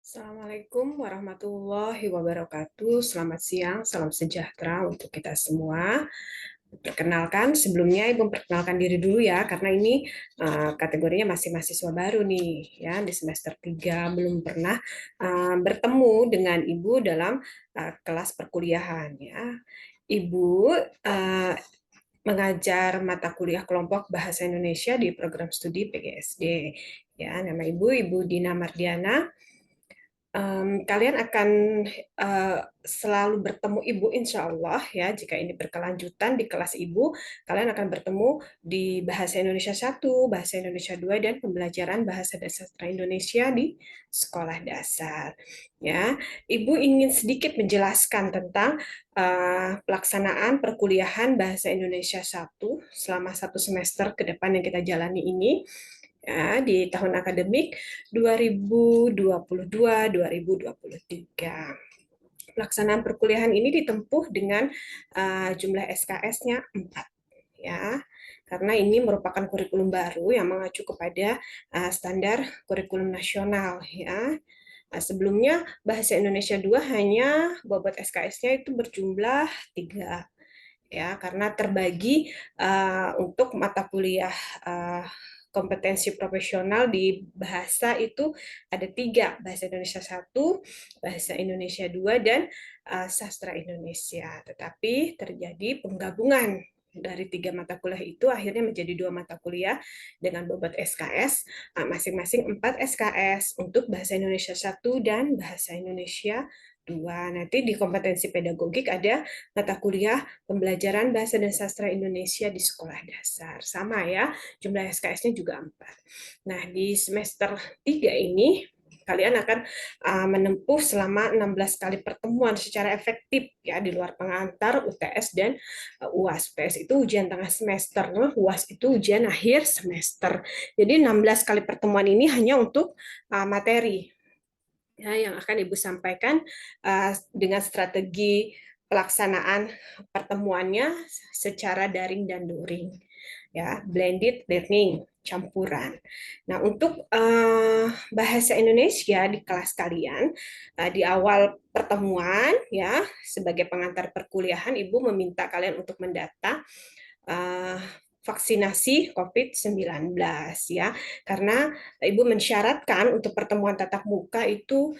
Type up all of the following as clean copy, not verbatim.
Assalamualaikum warahmatullahi wabarakatuh. Selamat siang, salam sejahtera untuk kita semua. Perkenalkan, sebelumnya Ibu perkenalkan diri dulu ya, karena ini kategorinya masih mahasiswa baru nih, ya di semester 3 belum pernah bertemu dengan Ibu dalam kelas perkuliahan ya. Ibu uh, mengajar mata kuliah kelompok Bahasa Indonesia di program studi PGSD. Ya, nama Ibu Dina Mardiana. Kalian akan selalu bertemu Ibu insya Allah ya, jika ini berkelanjutan di kelas Ibu, kalian akan bertemu di Bahasa Indonesia 1, Bahasa Indonesia 2, dan pembelajaran Bahasa dan Sastra Indonesia di sekolah dasar. Ya, Ibu ingin sedikit menjelaskan tentang pelaksanaan perkuliahan Bahasa Indonesia 1 selama 1 semester ke depan yang kita jalani ini ya, di tahun akademik 2022-2023. Pelaksanaan perkuliahan ini ditempuh dengan jumlah SKS-nya 4 ya. Karena ini merupakan kurikulum baru yang mengacu kepada standar kurikulum nasional ya. Sebelumnya Bahasa Indonesia 2 hanya bobot SKS-nya itu berjumlah 3 ya, karena terbagi untuk mata kuliah kompetensi profesional di bahasa itu ada 3, Bahasa Indonesia 1, Bahasa Indonesia 2, dan Sastra Indonesia. Tetapi terjadi penggabungan dari 3 mata kuliah itu akhirnya menjadi 2 mata kuliah dengan bobot SKS masing-masing 4 SKS untuk Bahasa Indonesia 1 dan Bahasa Indonesia 2. Nanti di kompetensi pedagogik ada mata kuliah pembelajaran Bahasa dan Sastra Indonesia di sekolah dasar. Sama ya, jumlah SKS-nya juga 4. Nah, di semester 3 ini kalian akan menempuh selama 16 kali pertemuan secara efektif ya, di luar pengantar UTS dan UAS. UTS itu ujian tengah semester, UAS itu ujian akhir semester. Jadi 16 kali pertemuan ini hanya untuk materi ya, yang akan Ibu sampaikan dengan strategi pelaksanaan pertemuannya secara daring dan luring ya, blended learning, campuran. Nah, untuk bahasa Indonesia di kelas kalian di awal pertemuan ya, sebagai pengantar perkuliahan Ibu meminta kalian untuk mendata vaksinasi COVID-19 ya, karena Ibu mensyaratkan untuk pertemuan tatap muka itu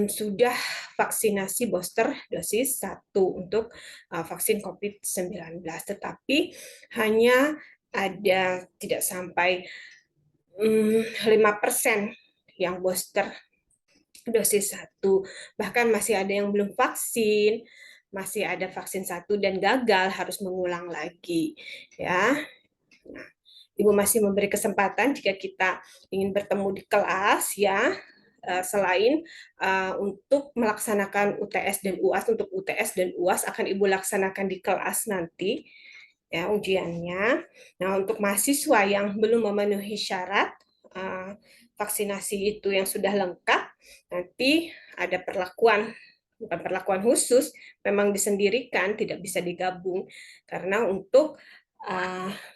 sudah vaksinasi booster dosis 1 untuk vaksin COVID-19, tetapi hanya ada tidak sampai 5% yang booster dosis 1. Bahkan masih ada yang belum vaksin, masih ada vaksin 1 dan gagal harus mengulang lagi ya. Nah, Ibu masih memberi kesempatan jika kita ingin bertemu di kelas ya, selain untuk melaksanakan UTS dan UAS. Untuk UTS dan UAS akan Ibu laksanakan di kelas nanti ya ujiannya. Nah, untuk mahasiswa yang belum memenuhi syarat vaksinasi itu yang sudah lengkap, nanti ada perlakuan, bukan perlakuan khusus, memang disendirikan, tidak bisa digabung karena untuk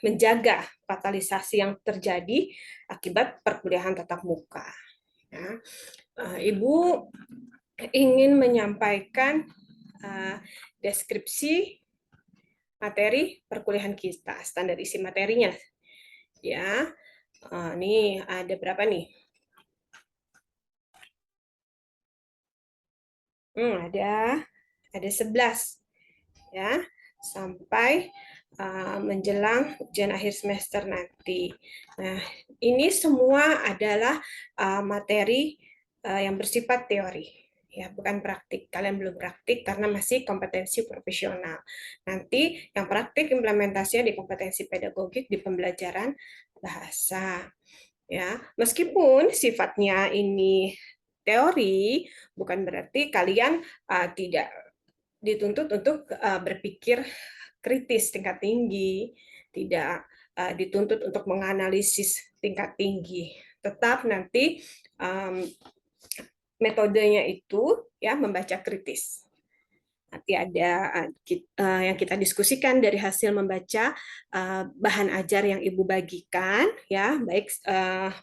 menjaga fatalisasi yang terjadi akibat perkuliahan tatap muka. Ya. Ibu ingin menyampaikan deskripsi materi perkuliahan kita, standar isi materinya. Ya, nih ada berapa nih? Ada 11 ya, sampai menjelang ujian akhir semester nanti. Nah, ini semua adalah materi yang bersifat teori, ya bukan praktik. Kalian belum praktik karena masih kompetensi profesional. Nanti yang praktik implementasinya di kompetensi pedagogik di pembelajaran bahasa. Ya, meskipun sifatnya ini teori, bukan berarti kalian tidak dituntut untuk berpikir kritis tingkat tinggi, tidak dituntut untuk menganalisis tingkat tinggi. Tetap nanti metodenya itu ya membaca kritis. Nanti ada yang kita diskusikan dari hasil membaca bahan ajar yang Ibu bagikan, ya, baik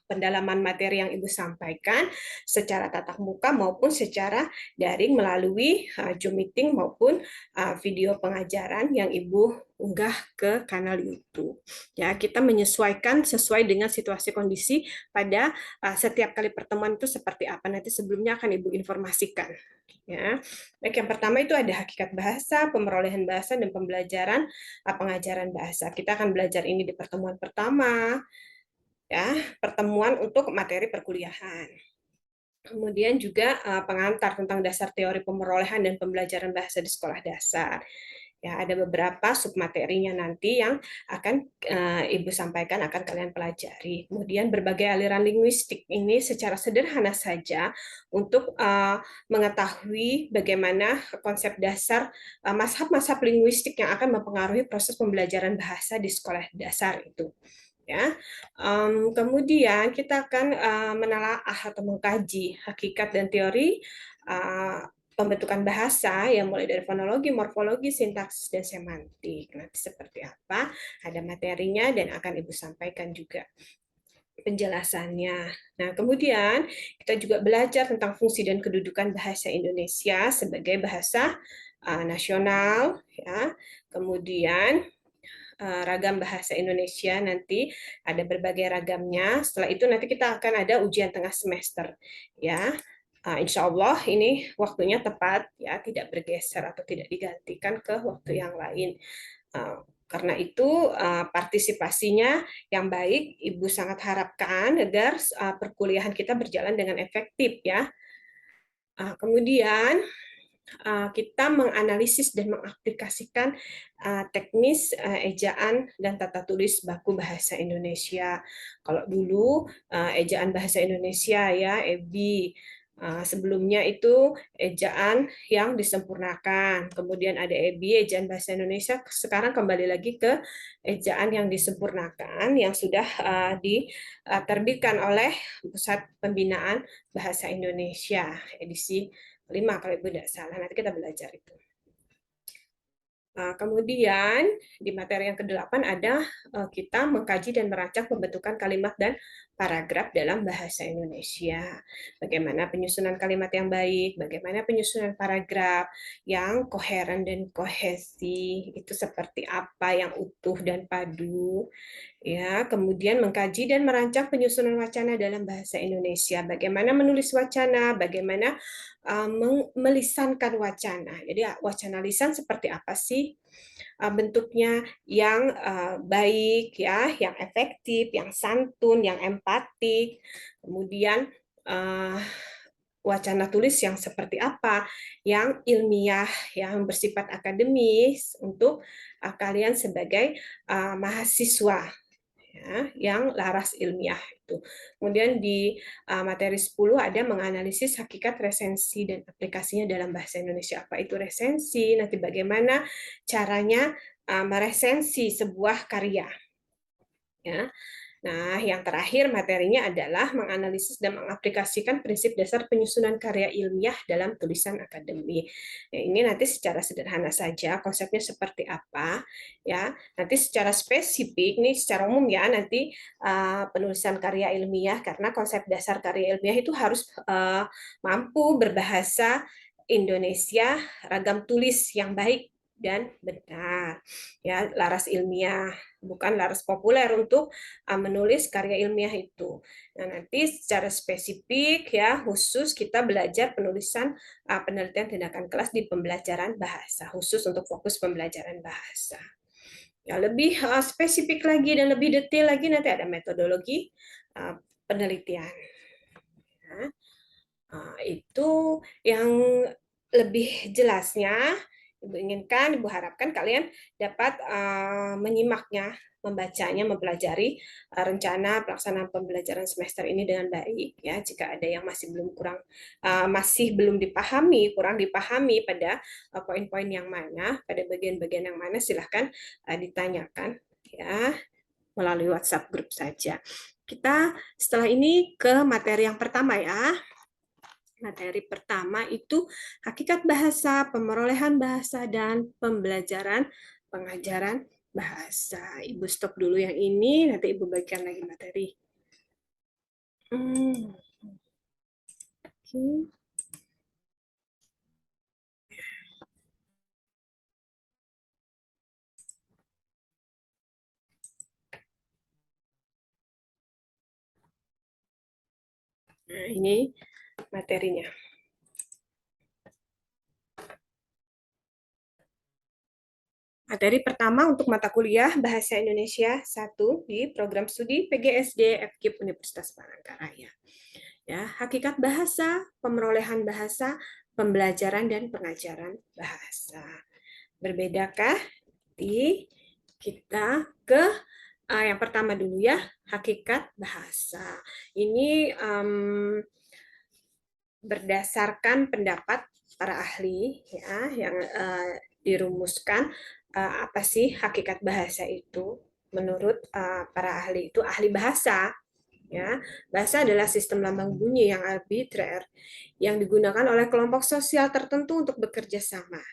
pendalaman materi yang Ibu sampaikan secara tatap muka maupun secara daring melalui Zoom meeting maupun video pengajaran yang Ibu unggah ke kanal YouTube. Ya, kita menyesuaikan sesuai dengan situasi kondisi pada setiap kali pertemuan itu seperti apa. Nanti sebelumnya akan Ibu informasikan. Ya, baik, yang pertama itu ada hakikat bahasa, pemerolehan bahasa, dan pembelajaran pengajaran bahasa. Kita akan belajar ini di pertemuan pertama, ya, pertemuan untuk materi perkuliahan. Kemudian juga pengantar tentang dasar teori pemerolehan dan pembelajaran bahasa di sekolah dasar. Ya, ada beberapa submaterinya nanti yang akan Ibu sampaikan, akan kalian pelajari. Kemudian berbagai aliran linguistik ini secara sederhana saja untuk mengetahui bagaimana konsep dasar mazhab-mazhab linguistik yang akan mempengaruhi proses pembelajaran bahasa di sekolah dasar itu. Ya, kemudian kita akan menelaah atau mengkaji hakikat dan teori pembentukan bahasa yang mulai dari fonologi, morfologi, sintaksis, dan semantik. Nanti seperti apa? Ada materinya dan akan Ibu sampaikan juga penjelasannya. Nah, kemudian kita juga belajar tentang fungsi dan kedudukan bahasa Indonesia sebagai bahasa nasional, ya. Kemudian ragam bahasa Indonesia nanti ada berbagai ragamnya. Setelah itu nanti kita akan ada ujian tengah semester, ya. Insya Allah ini waktunya tepat, ya, tidak bergeser atau tidak digantikan ke waktu yang lain. Karena itu partisipasinya yang baik Ibu sangat harapkan agar perkuliahan kita berjalan dengan efektif, ya. Kemudian kita menganalisis dan mengaplikasikan teknis ejaan dan tata tulis baku bahasa Indonesia. Kalau dulu ejaan bahasa Indonesia, ya, EBI, sebelumnya itu ejaan yang disempurnakan. Kemudian ada EBI, ejaan bahasa Indonesia. Sekarang kembali lagi ke ejaan yang disempurnakan yang sudah diterbitkan oleh Pusat Pembinaan Bahasa Indonesia edisi 5 kalau Ibu tidak salah. Nanti kita belajar itu. Kemudian di materi yang ke-8 ada kita mengkaji dan merancang pembentukan kalimat dan paragraf dalam bahasa Indonesia. Bagaimana penyusunan kalimat yang baik, bagaimana penyusunan paragraf yang koheren dan kohesi, itu seperti apa, yang utuh dan padu. Ya, kemudian mengkaji dan merancang penyusunan wacana dalam bahasa Indonesia. Bagaimana menulis wacana, bagaimana melisankan wacana. Jadi wacana lisan seperti apa sih bentuknya, yang baik, ya, yang efektif, yang santun, yang empatik. Kemudian wacana tulis yang seperti apa, yang ilmiah, yang bersifat akademis untuk kalian sebagai mahasiswa, ya, yang laras ilmiah itu. Kemudian di materi 10 ada menganalisis hakikat resensi dan aplikasinya dalam bahasa Indonesia. Apa itu resensi? Nanti bagaimana caranya meresensi sebuah karya. Ya. Nah, yang terakhir materinya adalah menganalisis dan mengaplikasikan prinsip dasar penyusunan karya ilmiah dalam tulisan akademik. Nah, ini nanti secara sederhana saja konsepnya seperti apa, ya. Nanti secara spesifik nih, secara umum, ya, nanti penulisan karya ilmiah, karena konsep dasar karya ilmiah itu harus mampu berbahasa Indonesia, ragam tulis yang baik dan benar, ya, laras ilmiah, bukan laras populer untuk menulis karya ilmiah itu. Nah, nanti secara spesifik, ya, khusus kita belajar penulisan penelitian tindakan kelas di pembelajaran bahasa, khusus untuk fokus pembelajaran bahasa. Ya, lebih spesifik lagi dan lebih detail lagi nanti ada metodologi penelitian. Nah, itu yang lebih jelasnya Ibu inginkan, Ibu harapkan kalian dapat menyimaknya, membacanya, mempelajari rencana pelaksanaan pembelajaran semester ini dengan baik, ya. Jika ada yang masih belum dipahami, kurang dipahami pada poin-poin yang mana, pada bagian-bagian yang mana, silahkan ditanyakan, ya, melalui WhatsApp grup saja. Kita setelah ini ke materi yang pertama, ya. Materi pertama itu hakikat bahasa, pemerolehan bahasa, dan pembelajaran pengajaran bahasa. Ibu stop dulu yang ini, nanti Ibu bagikan lagi materi. Oke. Nah, ini materinya. Materi pertama untuk mata kuliah Bahasa Indonesia 1 di program studi PGSD FKIP Universitas Palangkaraya. Ya, hakikat bahasa, pemerolehan bahasa, pembelajaran dan pengajaran bahasa. Berbedakah? Di kita ke yang pertama dulu ya, hakikat bahasa. Ini berdasarkan pendapat para ahli ya yang dirumuskan apa sih hakikat bahasa itu menurut para ahli itu ahli bahasa ya. Bahasa adalah sistem lambang bunyi yang arbitrer yang digunakan oleh kelompok sosial tertentu untuk bekerja sama,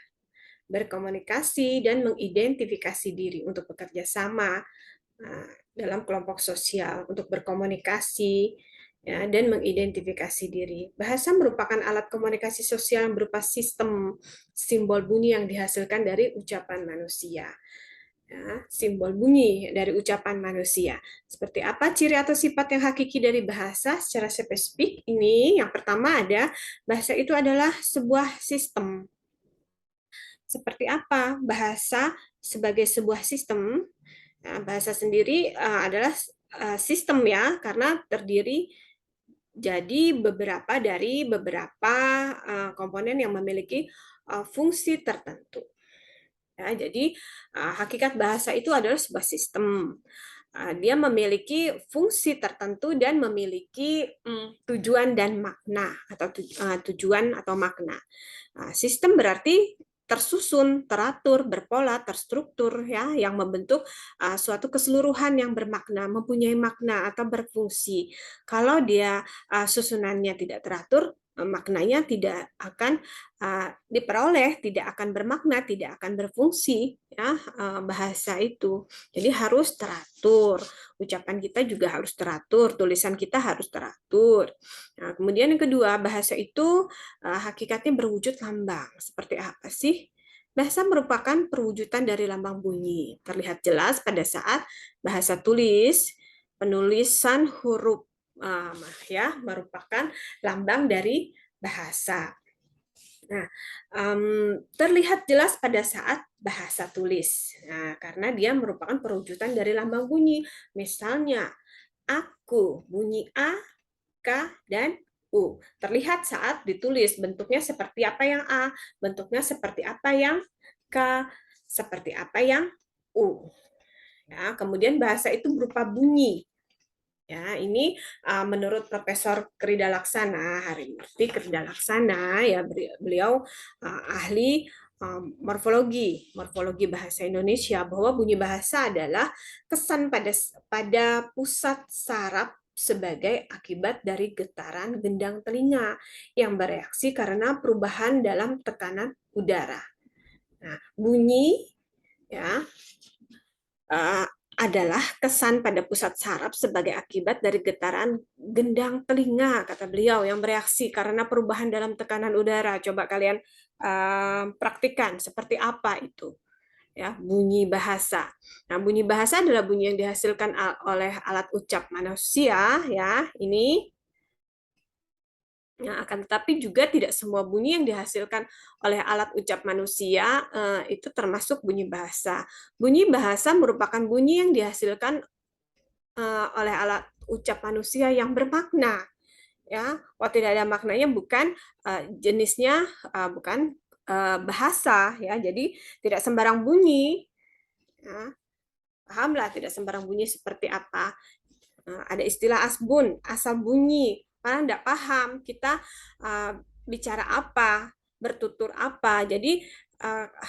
berkomunikasi dan mengidentifikasi diri untuk bekerja sama dalam kelompok sosial untuk berkomunikasi ya, dan mengidentifikasi diri. Bahasa merupakan alat komunikasi sosial yang berupa sistem simbol bunyi yang dihasilkan dari ucapan manusia. Ya, simbol bunyi dari ucapan manusia. Seperti apa ciri atau sifat yang hakiki dari bahasa secara spesifik? Ini yang pertama ada bahasa itu adalah sebuah sistem. Seperti apa bahasa sebagai sebuah sistem? Nah, bahasa sendiri adalah sistem ya, karena terdiri jadi beberapa komponen yang memiliki fungsi tertentu. Ya, jadi hakikat bahasa itu adalah sebuah sistem. Dia memiliki fungsi tertentu dan memiliki tujuan dan makna atau tujuan atau makna. Sistem berarti tersusun, teratur, berpola, terstruktur ya, yang membentuk suatu keseluruhan yang bermakna, mempunyai makna atau berfungsi. Kalau dia susunannya tidak teratur, maknanya tidak akan diperoleh, tidak akan bermakna, tidak akan berfungsi ya bahasa itu. Jadi harus teratur. Ucapan kita juga harus teratur, tulisan kita harus teratur. Nah, kemudian yang kedua, bahasa itu hakikatnya berwujud lambang. Seperti apa sih? Bahasa merupakan perwujudan dari lambang bunyi. Terlihat jelas pada saat bahasa tulis, penulisan huruf ya merupakan lambang dari bahasa. Nah, terlihat jelas pada saat bahasa tulis. Nah, karena dia merupakan perwujudan dari lambang bunyi. Misalnya, aku, bunyi A, K, dan U. Terlihat saat ditulis bentuknya seperti apa yang A, bentuknya seperti apa yang K, seperti apa yang U. Ya, kemudian bahasa itu berupa bunyi. Ya, ini menurut Profesor Krida Laksana, Harimurti Krida Laksana, ya beliau ahli morfologi bahasa Indonesia, bahwa bunyi bahasa adalah kesan pada pusat saraf sebagai akibat dari getaran gendang telinga yang bereaksi karena perubahan dalam tekanan udara. Nah, bunyi ya adalah kesan pada pusat saraf sebagai akibat dari getaran gendang telinga, kata beliau, yang bereaksi karena perubahan dalam tekanan udara. Coba kalian praktikkan seperti apa itu. Ya, bunyi bahasa. Nah, bunyi bahasa adalah bunyi yang dihasilkan oleh alat ucap manusia, ya. Ini akan tetapi juga tidak semua bunyi yang dihasilkan oleh alat ucap manusia itu termasuk bunyi bahasa. Bunyi bahasa merupakan bunyi yang dihasilkan oleh alat ucap manusia yang bermakna. Ya, kalau tidak ada maknanya bukan jenisnya bukan bahasa ya. Jadi tidak sembarang bunyi. Ya, pahamlah tidak sembarang bunyi seperti apa. Ada istilah asbun, asal bunyi. Karena tidak paham kita bicara apa, bertutur apa. Jadi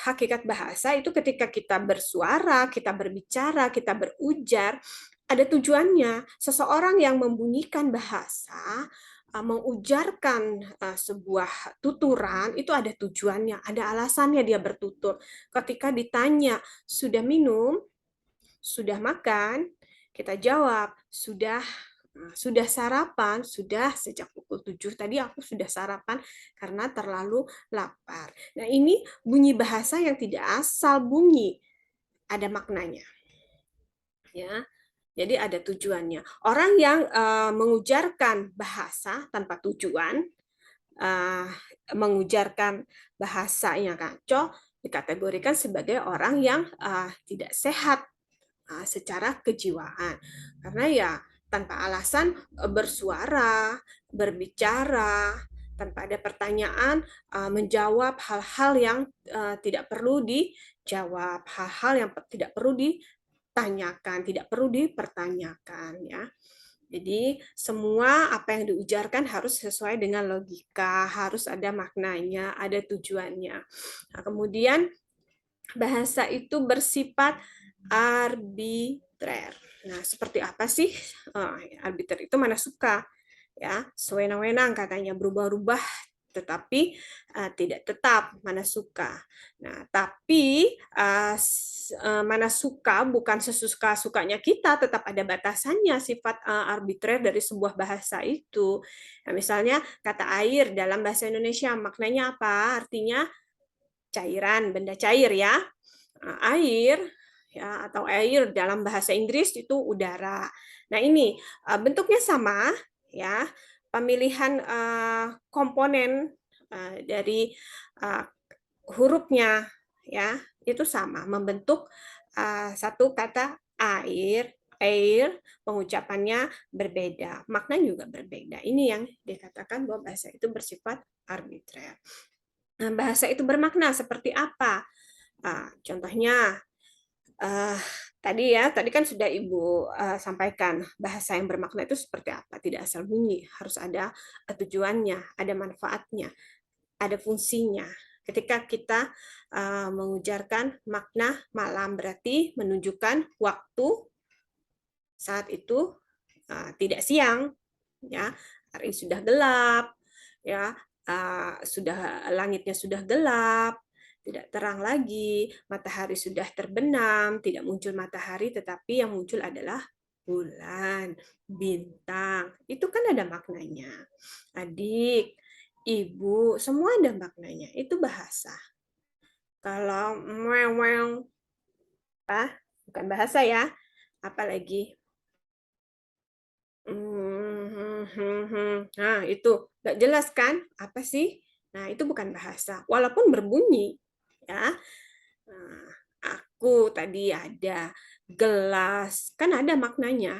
hakikat bahasa itu ketika kita bersuara, kita berbicara, kita berujar, ada tujuannya. Seseorang yang membunyikan bahasa, mengujarkan sebuah tuturan, itu ada tujuannya, ada alasannya dia bertutur. Ketika ditanya, sudah minum? Sudah makan? Kita jawab, sudah. Sudah sarapan? Sudah, sejak pukul 7 tadi aku sudah sarapan karena terlalu lapar. Nah, ini bunyi bahasa yang tidak asal bunyi, ada maknanya. Ya. Jadi ada tujuannya. Orang yang mengujarkan bahasa tanpa tujuan, uh, mengujarkan bahasanya kacau, dikategorikan sebagai orang yang tidak sehat secara kejiwaan. Karena ya tanpa alasan bersuara, berbicara, tanpa ada pertanyaan, menjawab hal-hal yang tidak perlu dijawab, hal-hal yang tidak perlu ditanyakan, tidak perlu dipertanyakan ya. Jadi semua apa yang diujarkan harus sesuai dengan logika, harus ada maknanya, ada tujuannya. Nah, kemudian bahasa itu bersifat arbitrer. Nah, seperti apa sih arbiter itu? Mana suka ya, sewenang-wenang katanya, berubah-ubah tetapi tidak tetap, mana suka. Nah, tapi mana suka bukan sesuka-sukanya kita, tetap ada batasannya sifat arbitrer dari sebuah bahasa itu. Nah, misalnya kata air dalam bahasa Indonesia maknanya apa? Artinya cairan, benda cair ya. Air ya, atau air dalam bahasa Inggris itu udara. Nah, ini bentuknya sama ya. Pemilihan komponen dari hurufnya ya, itu sama membentuk satu kata air. Air, pengucapannya berbeda, maknanya juga berbeda. Ini yang dikatakan bahwa bahasa itu bersifat arbitrer. Nah, bahasa itu bermakna seperti apa? Contohnya, tadi kan sudah Ibu sampaikan, bahasa yang bermakna itu seperti apa? Tidak asal bunyi, harus ada tujuannya, ada manfaatnya, ada fungsinya. Ketika kita mengujarkan makna malam, berarti menunjukkan waktu saat itu tidak siang, ya, hari sudah gelap, ya, sudah langitnya sudah gelap, tidak terang lagi, matahari sudah terbenam, tidak muncul matahari, tetapi yang muncul adalah bulan, bintang. Itu kan ada maknanya. Adik, ibu, semua ada maknanya. Itu bahasa. Kalau meong bukan bahasa ya. Apalagi nah, itu nggak jelas kan? Apa sih? Nah, itu bukan bahasa. Walaupun berbunyi, ya. Nah, aku tadi ada gelas, kan ada maknanya.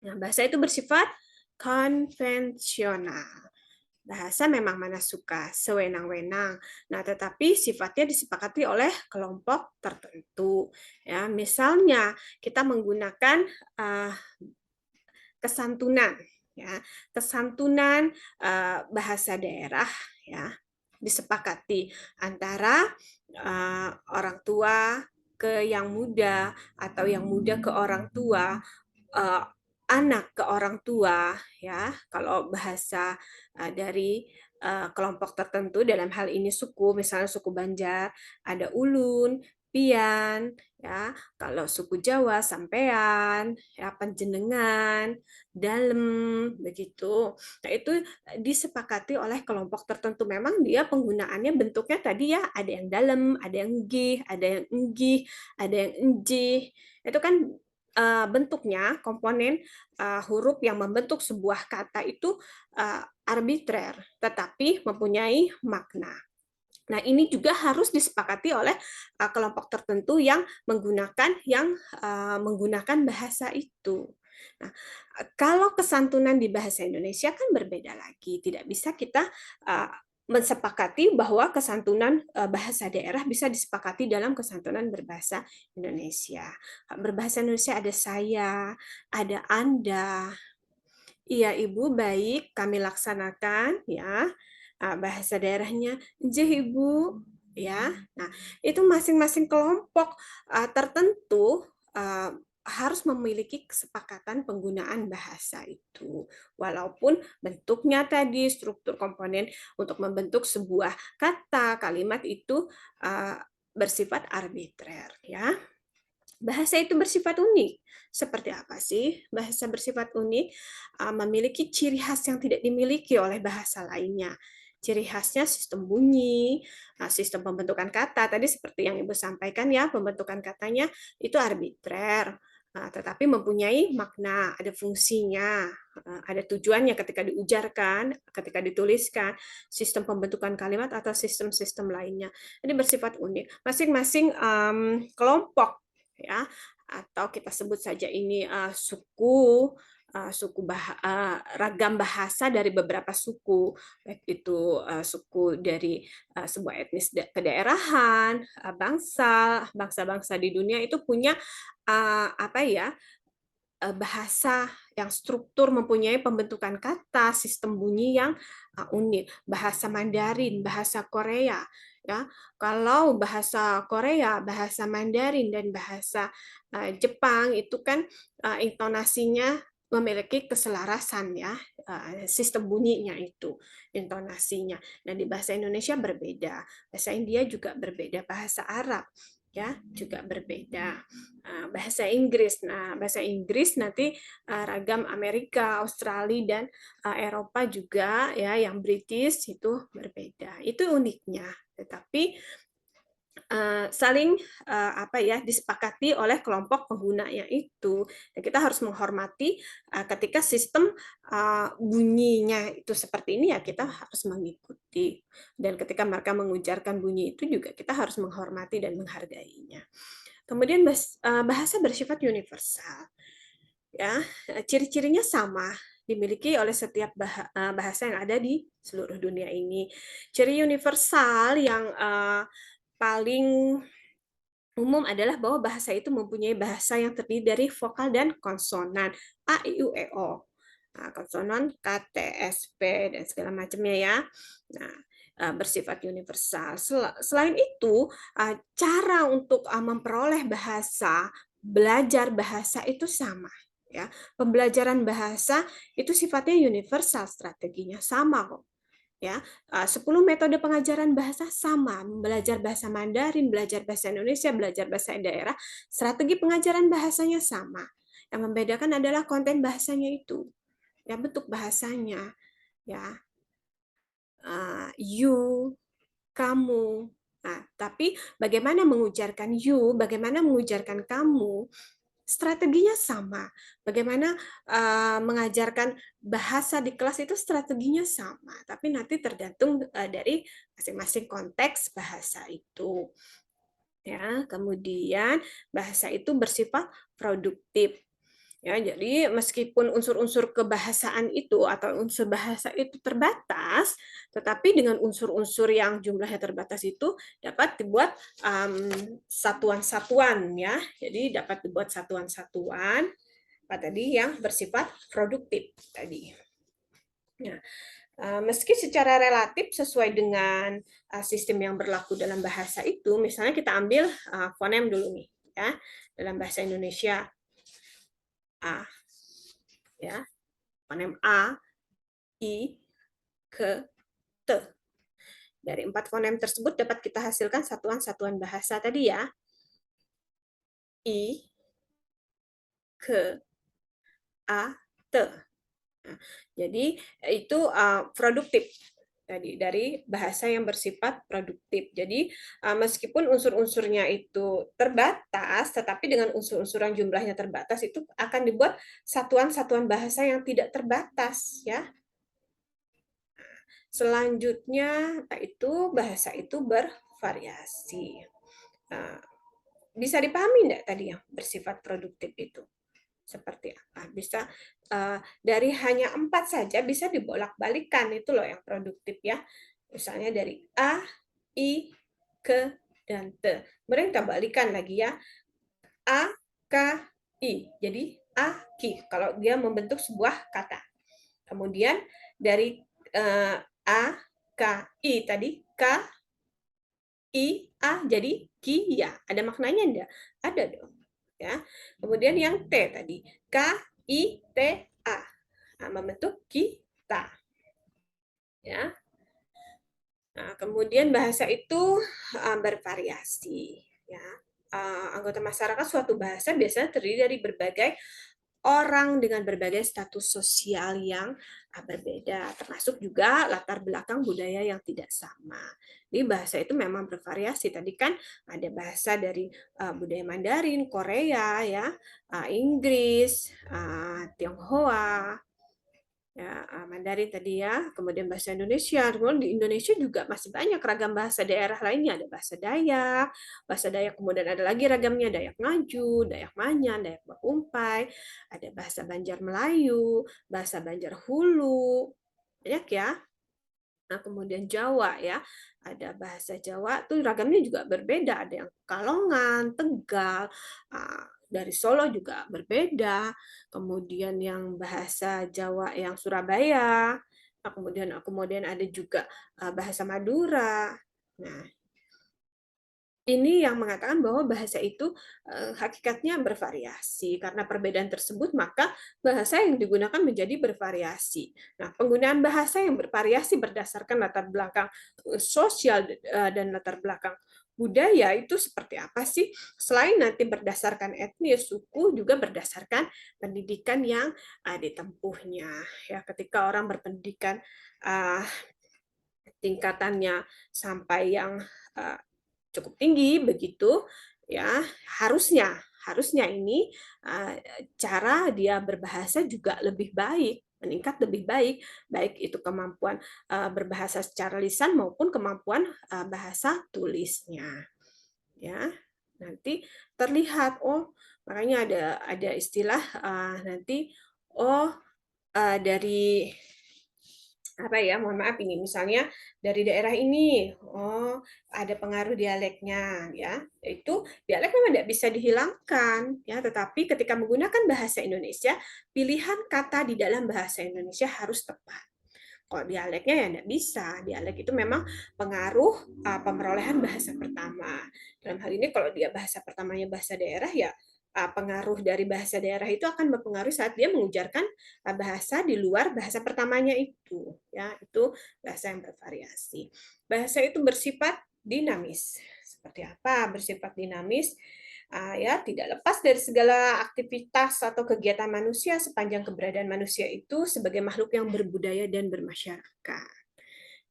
Nah, bahasa itu bersifat konvensional. Bahasa memang mana suka, sewenang-wenang. Nah, tetapi sifatnya disepakati oleh kelompok tertentu. Ya, misalnya kita menggunakan kesantunan, ya, kesantunan bahasa daerah, ya, disepakati antara orang tua ke yang muda atau yang muda ke orang tua, uh, anak ke orang tua, ya. Kalau bahasa dari kelompok tertentu dalam hal ini suku, misalnya suku Banjar ada ulun, pian, ya. Kalau suku Jawa sampean, ya, panjenengan, dalem, begitu. Nah, itu disepakati oleh kelompok tertentu. Memang dia penggunaannya bentuknya tadi ya, ada yang dalem, ada yang gih, ada yang enggih, ada yang enjih. Itu kan bentuknya, komponen huruf yang membentuk sebuah kata itu arbitrer, tetapi mempunyai makna. Nah, ini juga harus disepakati oleh kelompok tertentu yang menggunakan bahasa itu. Nah, kalau kesantunan di bahasa Indonesia kan berbeda lagi, tidak bisa kita mensepakati bahwa kesantunan bahasa daerah bisa disepakati dalam kesantunan berbahasa Indonesia. Berbahasa Indonesia ada saya, ada Anda. Iya, Ibu, baik, kami laksanakan ya. Bahasa daerahnya J, Ibu, ya. Nah, itu masing-masing kelompok tertentu harus memiliki kesepakatan penggunaan bahasa itu. Walaupun bentuknya tadi, struktur komponen untuk membentuk sebuah kata, kalimat itu bersifat arbitrer, ya. Bahasa itu bersifat unik. Seperti apa sih bahasa bersifat unik? Memiliki ciri khas yang tidak dimiliki oleh bahasa lainnya. Ciri khasnya sistem bunyi, sistem pembentukan kata. Tadi seperti yang Ibu sampaikan ya, pembentukan katanya itu arbitrer. Tetapi mempunyai makna, ada fungsinya, ada tujuannya ketika diujarkan, ketika dituliskan, sistem pembentukan kalimat atau sistem-sistem lainnya. Jadi bersifat unik. Masing-masing kelompok, ya, atau kita sebut saja ini suku, ragam bahasa dari beberapa suku, baik itu suku dari sebuah etnis kedaerahan, bangsa-bangsa di dunia itu punya apa ya, bahasa yang struktur mempunyai pembentukan kata, sistem bunyi yang unik. Bahasa Mandarin, bahasa Korea, ya. Kalau bahasa Korea, bahasa Mandarin dan bahasa Jepang itu kan intonasinya memiliki keselarasan, ya, sistem bunyinya itu, intonasinya. Nah, di bahasa Indonesia berbeda, bahasa India juga berbeda, bahasa Arab ya juga berbeda. Bahasa Inggris. Nah, bahasa Inggris nanti ragam Amerika, Australia dan Eropa juga ya, yang British itu berbeda. Itu uniknya. Tetapi saling apa ya disepakati oleh kelompok penggunanya itu. Dan kita harus menghormati ketika sistem bunyinya itu seperti ini ya kita harus mengikuti. Dan ketika mereka mengujarkan bunyi itu juga kita harus menghormati dan menghargainya. Kemudian bahasa bersifat universal. Ya, ciri-cirinya sama dimiliki oleh setiap bahasa yang ada di seluruh dunia ini. Ciri universal yang paling umum adalah bahwa bahasa itu mempunyai bahasa yang terdiri dari vokal dan konsonan a, i, u, e, o. Nah, konsonan k, t, s, p dan segala macamnya ya. Nah, bersifat universal. Selain itu, cara untuk memperoleh bahasa, belajar bahasa itu sama. Ya, pembelajaran bahasa itu sifatnya universal, strateginya sama kok. Ya, 10 metode pengajaran bahasa sama, belajar bahasa Mandarin, belajar bahasa Indonesia, belajar bahasa daerah, strategi pengajaran bahasanya sama. Yang membedakan adalah konten bahasanya itu, ya bentuk bahasanya, ya you, kamu. Nah, tapi bagaimana mengujarkan you, bagaimana mengujarkan kamu, strateginya sama. Bagaimana mengajarkan bahasa di kelas itu strateginya sama, tapi nanti tergantung dari masing-masing konteks bahasa itu. Ya, kemudian bahasa itu bersifat produktif. Ya, jadi meskipun unsur-unsur kebahasaan itu atau unsur bahasa itu terbatas, tetapi dengan unsur-unsur yang jumlahnya terbatas itu dapat dibuat satuan-satuan ya. Jadi dapat dibuat satuan-satuan apa tadi yang bersifat produktif tadi. Nah, meski secara relatif sesuai dengan sistem yang berlaku dalam bahasa itu, misalnya kita ambil fonem dulu nih ya dalam bahasa Indonesia. A ya, fonem A, I, ke, T. Dari 4 fonem tersebut dapat kita hasilkan satuan-satuan bahasa tadi ya. I, ke, A, T. Nah, jadi itu produktif tadi dari bahasa yang bersifat produktif. Jadi meskipun unsur-unsurnya itu terbatas, tetapi dengan unsur-unsur yang jumlahnya terbatas itu akan dibuat satuan-satuan bahasa yang tidak terbatas ya. Selanjutnya itu bahasa itu bervariasi. Bisa dipahami enggak tadi yang bersifat produktif itu? Seperti apa? Bisa dari hanya 4 saja bisa dibolak-balikan itu loh yang produktif ya. Misalnya dari A, I, ke, dan T. Kemudian kita balikan lagi ya. A, K, I. Jadi A, Ki. Kalau dia membentuk sebuah kata. Kemudian dari A, K, I tadi, K, I, A jadi Ki, ya. Ada maknanya enggak? Ada dong. ya. Kemudian yang T tadi, K-I-T-A, nah, membentuk kita, ya. Nah, kemudian bahasa itu bervariasi, ya. Anggota masyarakat suatu bahasa biasanya terdiri dari berbagai orang dengan berbagai status sosial yang berbeda, termasuk juga latar belakang budaya yang tidak sama. Jadi bahasa itu memang bervariasi. Tadi kan ada bahasa dari budaya Mandarin, Korea, ya, Inggris, Tionghoa, ya, Mandarin tadi ya, kemudian bahasa Indonesia. Kemudian di Indonesia juga masih banyak ragam bahasa daerah lainnya, ada bahasa Dayak kemudian ada lagi ragamnya Dayak Ngaju, Dayak Manyan, Dayak Bakumpai, ada bahasa Banjar Melayu, bahasa Banjar Hulu, banyak ya. Nah, kemudian Jawa ya, ada bahasa Jawa tuh ragamnya juga berbeda, ada yang Kalongan, Tegal, dari Solo juga berbeda, kemudian yang bahasa Jawa yang Surabaya, kemudian ada juga bahasa Madura. Nah, ini yang mengatakan bahwa bahasa itu hakikatnya bervariasi. Karena perbedaan tersebut, maka bahasa yang digunakan menjadi bervariasi. Nah, penggunaan bahasa yang bervariasi berdasarkan latar belakang sosial dan latar belakang budaya itu seperti apa sih? Selain nanti berdasarkan etnis, suku, juga berdasarkan pendidikan yang ditempuhnya. Ya, ketika orang berpendidikan tingkatannya sampai yang uh, cukup tinggi begitu, ya, harusnya ini cara dia berbahasa juga lebih baik, meningkat lebih baik, baik itu kemampuan berbahasa secara lisan maupun kemampuan bahasa tulisnya, ya. Nanti terlihat, oh, makanya ada istilah nanti, oh, dari apa ya, mohon maaf, ini misalnya dari daerah ini, oh, ada pengaruh dialeknya, ya, itu dialek memang tidak bisa dihilangkan, ya, tetapi ketika menggunakan bahasa Indonesia, pilihan kata di dalam bahasa Indonesia harus tepat. Kalau dialeknya ya tidak bisa, dialek itu memang pengaruh pemerolehan bahasa pertama. Dalam hal ini kalau dia bahasa pertamanya bahasa daerah, ya pengaruh dari bahasa daerah itu akan berpengaruh saat dia mengujarkan bahasa di luar bahasa pertamanya itu, ya, itu bahasa yang bervariasi. Bahasa itu bersifat dinamis. Seperti apa bersifat dinamis? Ya, tidak lepas dari segala aktivitas atau kegiatan manusia sepanjang keberadaan manusia itu sebagai makhluk yang berbudaya dan bermasyarakat,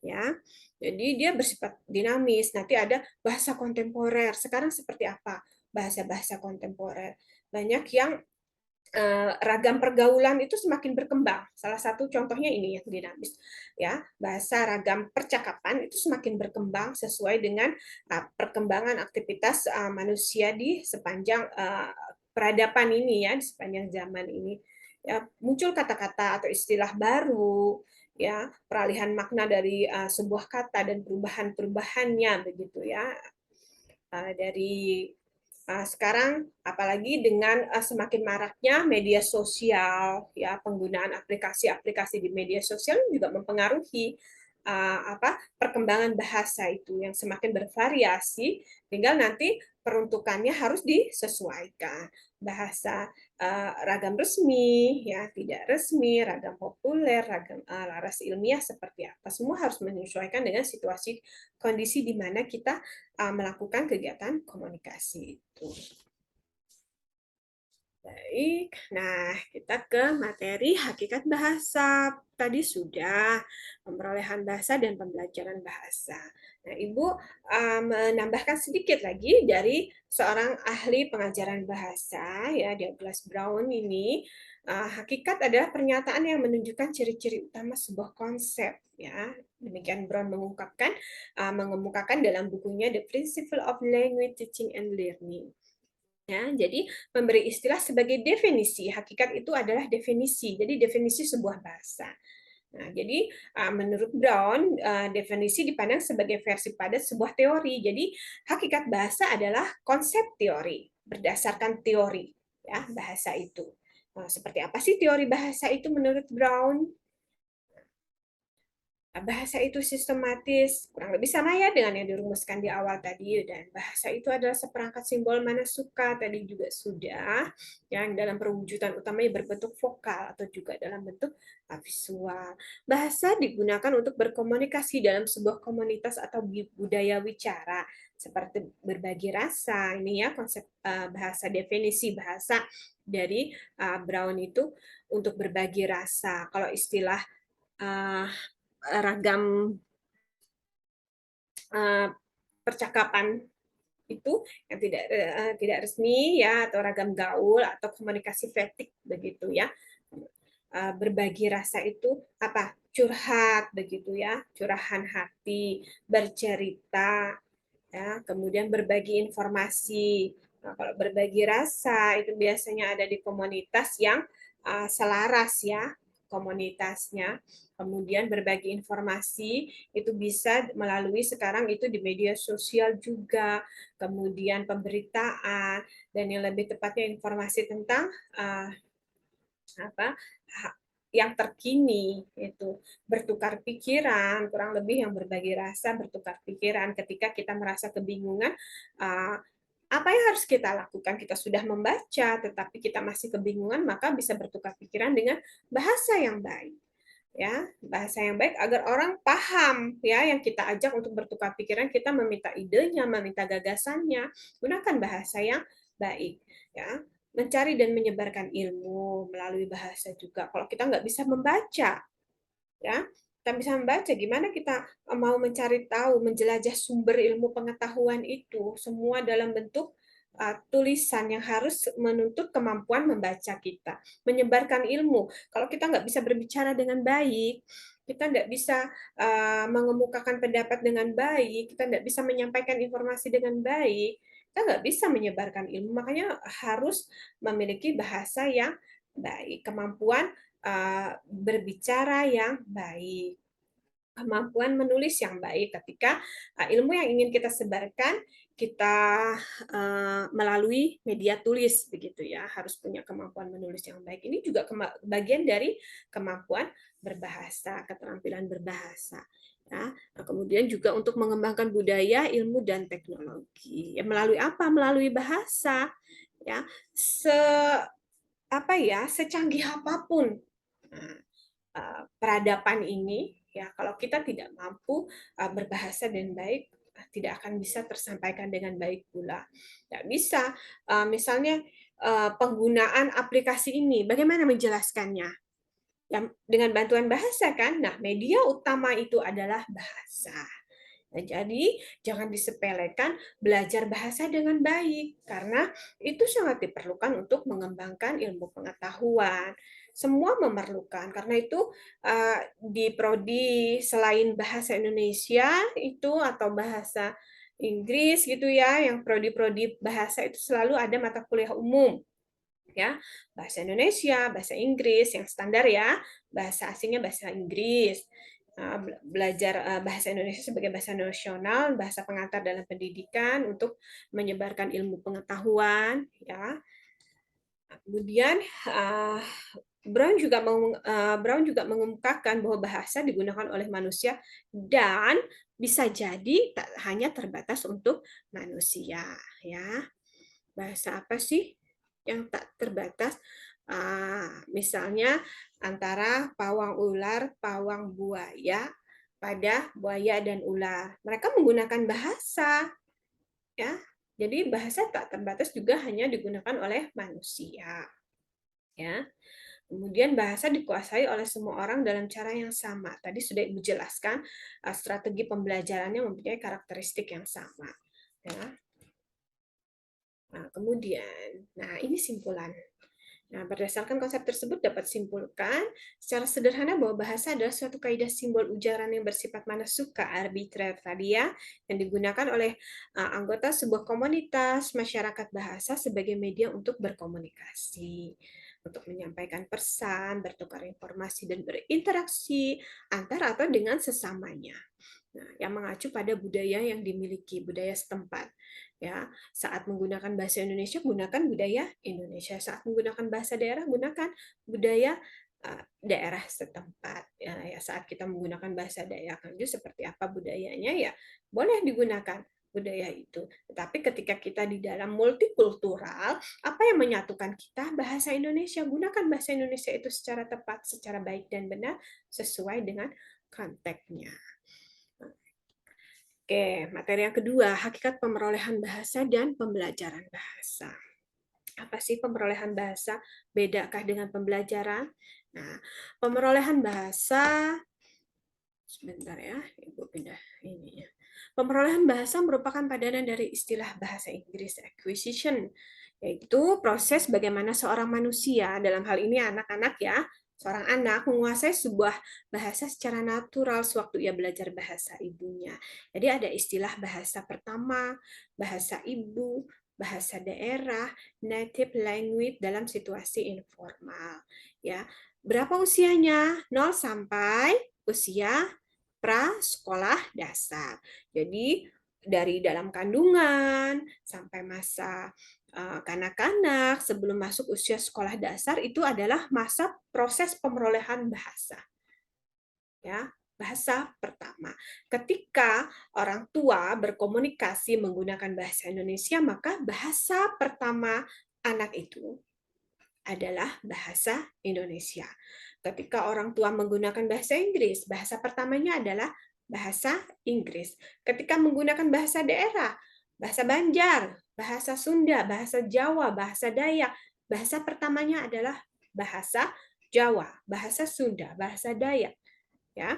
ya. Jadi dia bersifat dinamis. Nanti ada bahasa kontemporer. Sekarang seperti apa bahasa-bahasa kontemporer? Banyak yang ragam pergaulan itu semakin berkembang. Salah satu contohnya ini yang dinamis, ya, bahasa ragam percakapan itu semakin berkembang sesuai dengan perkembangan aktivitas manusia di sepanjang peradaban ini, ya, di sepanjang zaman ini. Ya, muncul kata-kata atau istilah baru, ya, peralihan makna dari sebuah kata dan perubahan-perubahannya begitu, ya. Dari sekarang apalagi dengan semakin maraknya media sosial, ya, penggunaan aplikasi-aplikasi di media sosial juga mempengaruhi perkembangan bahasa itu yang semakin bervariasi, tinggal nanti peruntukannya harus disesuaikan. Bahasa ragam resmi, ya, tidak resmi, ragam populer, ragam laras ilmiah seperti apa. Semua harus menyesuaikan dengan situasi kondisi di mana kita melakukan kegiatan komunikasi itu. Baik, nah kita ke materi hakikat bahasa. Tadi sudah pemerolehan bahasa dan pembelajaran bahasa. Nah, Ibu menambahkan sedikit lagi dari seorang ahli pengajaran bahasa, ya, Douglas Brown ini. Hakikat adalah pernyataan yang menunjukkan ciri-ciri utama sebuah konsep, ya. Demikian Brown mengemukakan dalam bukunya The Principle of Language Teaching and Learning. Ya, jadi memberi istilah sebagai definisi. Hakikat itu adalah definisi. Jadi definisi sebuah bahasa. Nah, jadi menurut Brown, definisi dipandang sebagai versi padat sebuah teori. Jadi hakikat bahasa adalah konsep teori berdasarkan teori, ya, bahasa itu. Nah, seperti apa sih teori bahasa itu menurut Brown? Bahasa itu sistematis, kurang lebih sama ya dengan yang dirumuskan di awal tadi. Dan bahasa itu adalah seperangkat simbol manasuka, tadi juga sudah, yang dalam perwujudan utamanya berbentuk vokal atau juga dalam bentuk visual. Bahasa digunakan untuk berkomunikasi dalam sebuah komunitas atau budaya wicara, seperti berbagi rasa. Ini ya konsep bahasa, definisi bahasa dari Brown itu untuk berbagi rasa. Kalau istilah uh, ragam uh, percakapan itu yang tidak resmi ya, atau ragam gaul atau komunikasi fetik begitu ya. Berbagi rasa itu apa? Curhat begitu ya, curahan hati, bercerita ya, kemudian berbagi informasi. Nah, kalau berbagi rasa itu biasanya ada di komunitas yang selaras ya, komunitasnya. Kemudian berbagi informasi itu bisa melalui sekarang itu di media sosial juga, kemudian pemberitaan, dan yang lebih tepatnya informasi tentang uh, apa yang terkini, itu bertukar pikiran, kurang lebih yang berbagi rasa, bertukar pikiran ketika kita merasa kebingungan, uh, apa yang harus kita lakukan. Kita sudah membaca tetapi kita masih kebingungan, maka bisa bertukar pikiran dengan bahasa yang baik ya, bahasa yang baik agar orang paham ya, yang kita ajak untuk bertukar pikiran, kita meminta idenya, meminta gagasannya, gunakan bahasa yang baik ya. Mencari dan menyebarkan ilmu melalui bahasa juga. Kalau kita nggak bisa membaca ya, kita bisa membaca, gimana kita mau mencari tahu, menjelajah sumber ilmu pengetahuan itu semua dalam bentuk tulisan yang harus menuntut kemampuan membaca kita, menyebarkan ilmu. Kalau kita nggak bisa berbicara dengan baik, kita nggak bisa mengemukakan pendapat dengan baik, kita nggak bisa menyampaikan informasi dengan baik, kita nggak bisa menyebarkan ilmu. Makanya harus memiliki bahasa yang baik, kemampuan berbicara yang baik, kemampuan menulis yang baik ketika ilmu yang ingin kita sebarkan kita melalui media tulis begitu ya, harus punya kemampuan menulis yang baik. Ini juga bagian dari kemampuan berbahasa, keterampilan berbahasa ya. Nah, kemudian juga untuk mengembangkan budaya, ilmu dan teknologi ya, melalui apa? Melalui bahasa ya. Apa ya, secanggih apapun peradaban ini ya, kalau kita tidak mampu berbahasa dengan baik, tidak akan bisa tersampaikan dengan baik pula. Tidak bisa misalnya penggunaan aplikasi ini, bagaimana menjelaskannya? Ya, dengan bantuan bahasa kan. Nah, media utama itu adalah bahasa. Nah, jadi jangan disepelekan belajar bahasa dengan baik, karena itu sangat diperlukan untuk mengembangkan ilmu pengetahuan. Semua memerlukan, karena itu di prodi selain bahasa Indonesia itu atau bahasa Inggris gitu ya, yang prodi-prodi bahasa itu selalu ada mata kuliah umum ya, bahasa Indonesia, bahasa Inggris yang standar ya, bahasa asingnya bahasa Inggris. Belajar bahasa Indonesia sebagai bahasa nasional, bahasa pengantar dalam pendidikan untuk menyebarkan ilmu pengetahuan ya. Kemudian Brown juga mengungkapkan bahwa bahasa digunakan oleh manusia dan bisa jadi tak hanya terbatas untuk manusia ya. Bahasa apa sih yang tak terbatas? Misalnya antara pawang ular, pawang buaya, pada buaya dan ular. Mereka menggunakan bahasa, ya. Jadi bahasa tak terbatas juga hanya digunakan oleh manusia, ya. Kemudian bahasa dikuasai oleh semua orang dalam cara yang sama. Tadi sudah Ibu jelaskan strategi pembelajarannya mempunyai karakteristik yang sama, ya. Nah, kemudian, ini simpulan. Nah, berdasarkan konsep tersebut dapat simpulkan secara sederhana bahwa bahasa adalah suatu kaidah simbol ujaran yang bersifat manasuka, arbitrer tadi ya, yang digunakan oleh anggota sebuah komunitas masyarakat bahasa sebagai media untuk berkomunikasi, untuk menyampaikan pesan, bertukar informasi, dan berinteraksi antara atau dengan sesamanya. Nah, yang mengacu pada budaya yang dimiliki, budaya setempat. Ya, saat menggunakan bahasa Indonesia, gunakan budaya Indonesia. Saat menggunakan bahasa daerah, gunakan budaya daerah setempat. Ya, saat kita menggunakan bahasa daerah Ganju seperti apa budayanya, ya boleh digunakan budaya itu. Tetapi ketika kita di dalam multikultural, apa yang menyatukan kita? Bahasa Indonesia. Gunakan bahasa Indonesia itu secara tepat, secara baik dan benar, sesuai dengan konteksnya. Oke, materi yang kedua, hakikat pemerolehan bahasa dan pembelajaran bahasa. Apa sih pemerolehan bahasa? Bedakah dengan pembelajaran? Nah, pemerolehan bahasa, sebentar ya, Ibu pindah ini ya. Pemerolehan bahasa merupakan padanan dari istilah bahasa Inggris acquisition, yaitu proses bagaimana seorang manusia, dalam hal ini anak-anak ya, seorang anak menguasai sebuah bahasa secara natural sewaktu ia belajar bahasa ibunya. Jadi ada istilah bahasa pertama, bahasa ibu, bahasa daerah, native language dalam situasi informal. Ya, berapa usianya? 0 sampai usia pra sekolah dasar. Jadi dari dalam kandungan sampai masa kanak-kanak sebelum masuk usia sekolah dasar itu adalah masa proses pemerolehan bahasa. Ya, bahasa pertama. Ketika orang tua berkomunikasi menggunakan bahasa Indonesia, maka bahasa pertama anak itu adalah bahasa Indonesia. Ketika orang tua menggunakan bahasa Inggris, bahasa pertamanya adalah bahasa Inggris. Ketika menggunakan bahasa daerah, bahasa Banjar, bahasa Sunda, bahasa Jawa, bahasa Dayak, bahasa pertamanya adalah bahasa Jawa, bahasa Sunda, bahasa Dayak. Ya,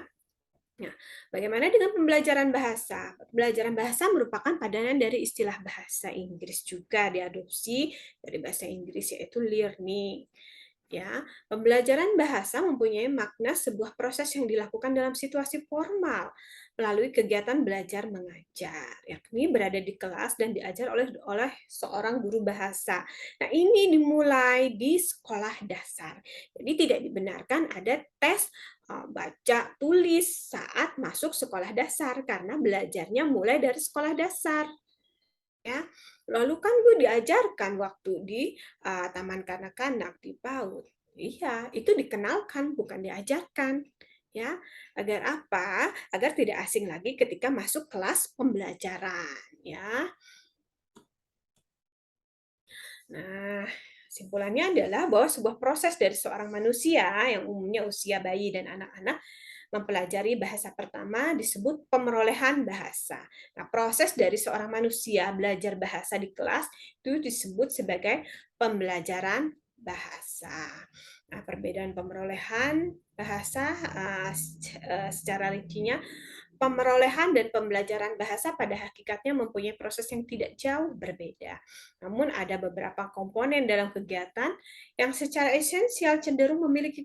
nah, bagaimana dengan pembelajaran bahasa? Pembelajaran bahasa merupakan padanan dari istilah bahasa Inggris juga diadopsi dari bahasa Inggris yaitu learning. Ya, pembelajaran bahasa mempunyai makna sebuah proses yang dilakukan dalam situasi formal melalui kegiatan belajar mengajar, yakni berada di kelas dan diajar oleh seorang guru bahasa. Nah, ini dimulai di sekolah dasar. Jadi tidak dibenarkan ada tes baca tulis saat masuk sekolah dasar karena belajarnya mulai dari sekolah dasar. Ya, lalu kan gue diajarkan waktu di taman kanak-kanak di PAUD. Iya, itu dikenalkan bukan diajarkan. Ya, agar apa? Agar tidak asing lagi ketika masuk kelas pembelajaran. Ya, nah, simpulannya adalah bahwa sebuah proses dari seorang manusia yang umumnya usia bayi dan anak-anak mempelajari bahasa pertama disebut pemerolehan bahasa. Nah, proses dari seorang manusia belajar bahasa di kelas itu disebut sebagai pembelajaran bahasa. Nah, perbedaan pemerolehan bahasa secara rincinya, pemerolehan dan pembelajaran bahasa pada hakikatnya mempunyai proses yang tidak jauh berbeda. Namun ada beberapa komponen dalam kegiatan yang secara esensial cenderung memiliki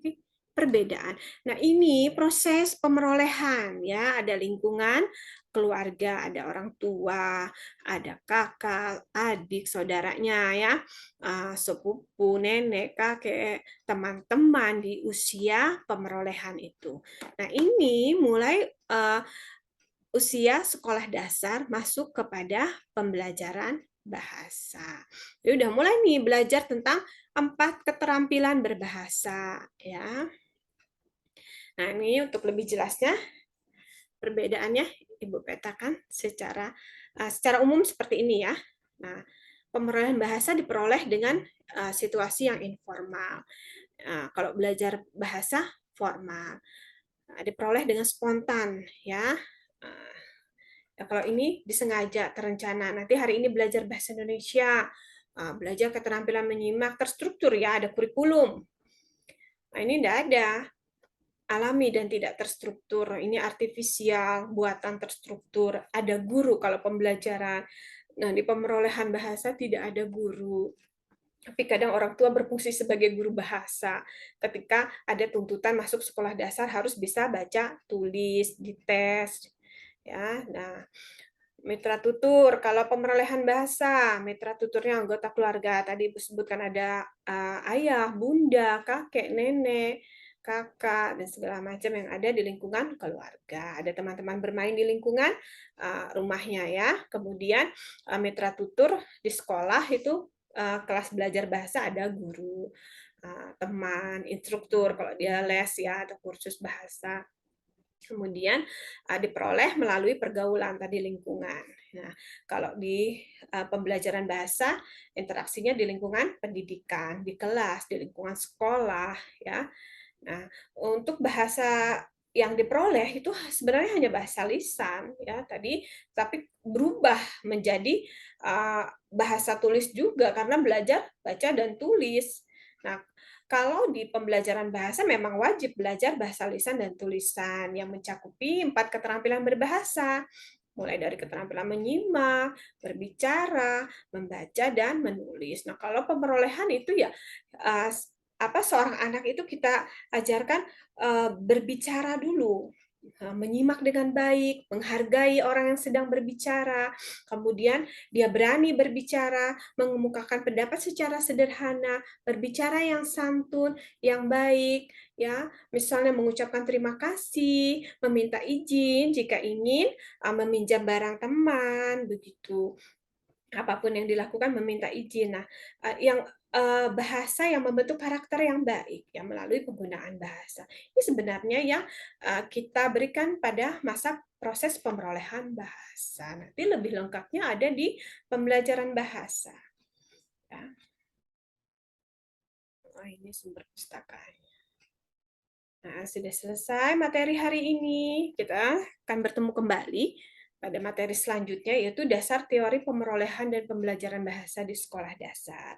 perbedaan. Nah, ini proses pemerolehan ya, ada lingkungan, keluarga, ada orang tua, ada kakak, adik, saudaranya ya, sepupu, nenek, kakek, teman-teman di usia pemerolehan itu. Nah, ini mulai usia sekolah dasar masuk kepada pembelajaran bahasa. Jadi udah mulai nih belajar tentang 4 keterampilan berbahasa ya. Nah, ini untuk lebih jelasnya perbedaannya Ibu petakan secara umum seperti ini ya. Nah, pemerolehan bahasa diperoleh dengan situasi yang informal. Nah, kalau belajar bahasa formal, diperoleh dengan spontan ya. Ya, kalau ini disengaja, terencana. Nanti hari ini belajar bahasa Indonesia, belajar keterampilan menyimak, terstruktur ya, ada kurikulum. Nah, ini tidak ada alami dan tidak terstruktur. Ini artifisial, buatan terstruktur. Ada guru kalau pembelajaran. Nah, di pemerolehan bahasa tidak ada guru. Tapi kadang orang tua berfungsi sebagai guru bahasa. Ketika ada tuntutan masuk sekolah dasar harus bisa baca, tulis, dites. Ya, nah, mitra tutur, kalau pemerolehan bahasa, mitra tuturnya anggota keluarga. Tadi disebutkan ada ayah, bunda, kakek, nenek, kakak, dan segala macam yang ada di lingkungan keluarga. Ada teman-teman bermain di lingkungan rumahnya ya. Kemudian mitra tutur di sekolah itu kelas belajar bahasa ada guru. teman, instruktur kalau dia les ya atau kursus bahasa. Kemudian diperoleh melalui pergaulan tadi lingkungan. Nah, kalau di pembelajaran bahasa, interaksinya di lingkungan pendidikan, di kelas, di lingkungan sekolah, ya. Nah, untuk bahasa yang diperoleh itu sebenarnya hanya bahasa lisan, ya tadi, tapi berubah menjadi bahasa tulis juga karena belajar baca dan tulis. Nah, kalau di pembelajaran bahasa memang wajib belajar bahasa lisan dan tulisan yang mencakupi 4 keterampilan berbahasa, mulai dari keterampilan menyimak, berbicara, membaca, dan menulis. Nah, kalau pemerolehan itu ya uh, seorang anak itu kita ajarkan berbicara dulu, menyimak dengan baik, menghargai orang yang sedang berbicara, kemudian dia berani berbicara, mengemukakan pendapat secara sederhana, berbicara yang santun, yang baik, ya, misalnya mengucapkan terima kasih, meminta izin jika ingin meminjam barang teman, begitu. Apapun yang dilakukan meminta izin. Nah, yang bahasa yang membentuk karakter yang baik ya melalui penggunaan bahasa. Ini sebenarnya yang kita berikan pada masa proses pemerolehan bahasa. Nanti lebih lengkapnya ada di pembelajaran bahasa. Ya. Oh, ini sumber pustakanya. Nah, sudah selesai materi hari ini. Kita akan bertemu kembali pada materi selanjutnya, yaitu dasar teori pemerolehan dan pembelajaran bahasa di sekolah dasar.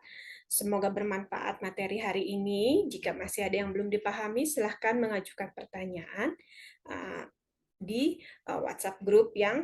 Semoga bermanfaat materi hari ini. Jika masih ada yang belum dipahami, silahkan mengajukan pertanyaan di WhatsApp grup yang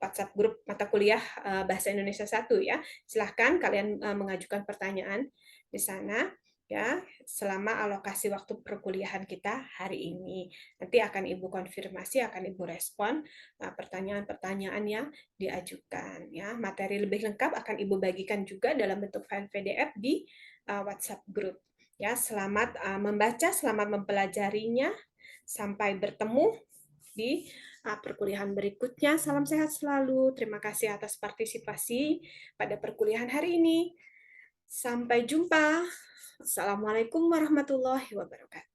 WhatsApp grup mata kuliah Bahasa Indonesia 1 ya. Silahkan kalian mengajukan pertanyaan di sana ya selama alokasi waktu perkuliahan kita hari ini. Nanti akan Ibu konfirmasi, akan Ibu respon pertanyaan-pertanyaan yang diajukan ya. Materi lebih lengkap akan Ibu bagikan juga dalam bentuk file PDF di WhatsApp grup. Ya, selamat membaca, selamat mempelajarinya. Sampai bertemu di perkuliahan berikutnya. Salam sehat selalu. Terima kasih atas partisipasi pada perkuliahan hari ini. Sampai jumpa. Assalamualaikum warahmatullahi wabarakatuh.